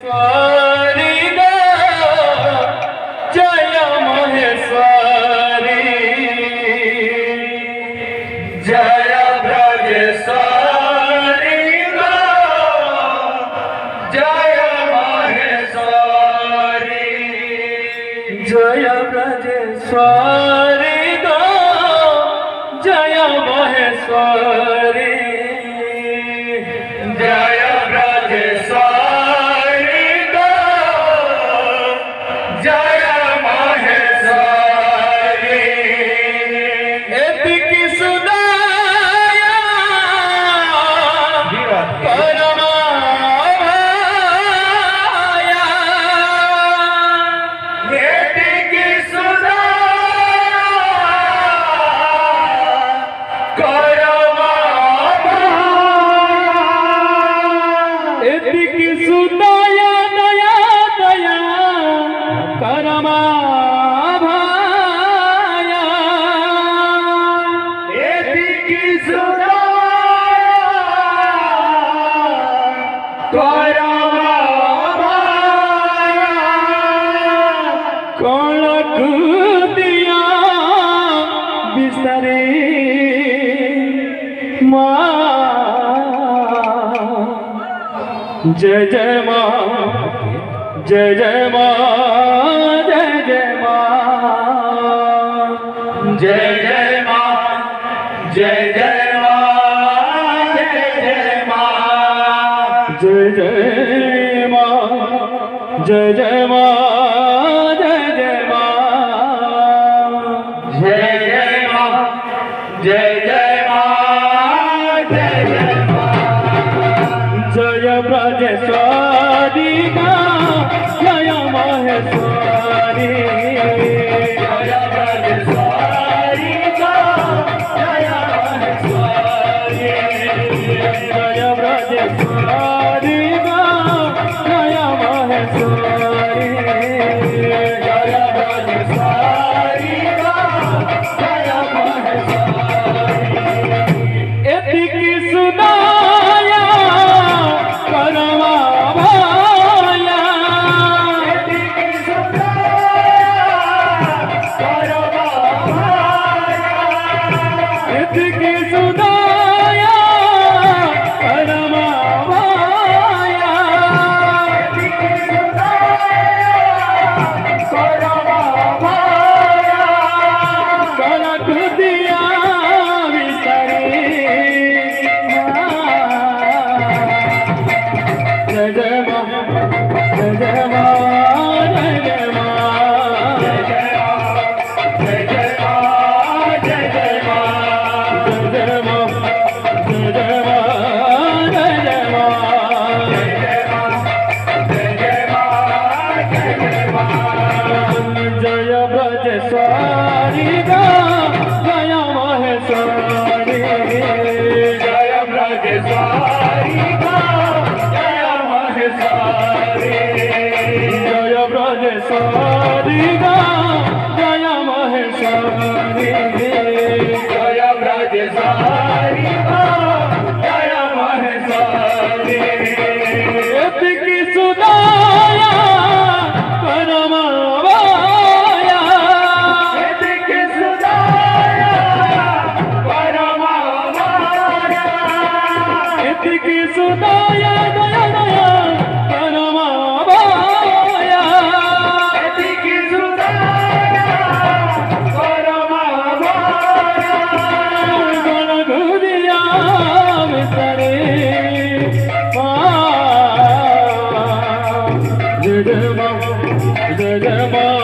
स्वारी ग जय महेश्वरी जय ब्रजेश्वरी ग जय महेश्वरी जय ब्रजेश्वरी ग जय महेश्वरी जय ब्रजेश्वरी जय महेश्वरी एतिकी सुदाया परमाया एतिकी सुदाया एतिकी सुदाया दया दया करमा भाया एतिकी सुदाया करमा भाया कणक दिया बिसरे माँ जय जय माँ जय जय माँ जय जय माँ जय जय माँ जय जय माँ जय जय माँ जय जय माँ जय जय माँ जय जय माँ जय जय माँ जय जय माँ जय जय माँ जय ब्रजेश्वरी गा जय महेश्वरी जय ब्रजेश्वरी गा जय महेश्वरी जय ब्रजेश्वरी गा जय महेश्वरी जय ब्रजेश्वरी गा जय महेश्वरी एतिकी सुदाया करमा भाया एतिकी सुदाया करमा भाया एतिकी सुदाया करमा भाया कनक दिया विसरे जय जय माँ जय जय माँ जय जय माँ जय जय माँ जय जय माँ जय जय माँ जय जय माँ जय जय माँ जय जय माँ जय जय माँ जय जय माँ जय ब्रजेश्वरी गा जय महेश्वरी जय ब्रजेश्वरी गा जय महेश्वरी जय ब्रजेश्वरी गा जय महेश्वरी जय ब्रजेश्वरी गा जय महेश्वरी एतिकी सुदाया करमा भाया एतिकी सुदाया करमा भाया एतिकी सुदाया दया दया करमा भाया एतिकी सुदाया करमा भाया कनक दिया बिसरे माँ जय जय माँ जय जय माँ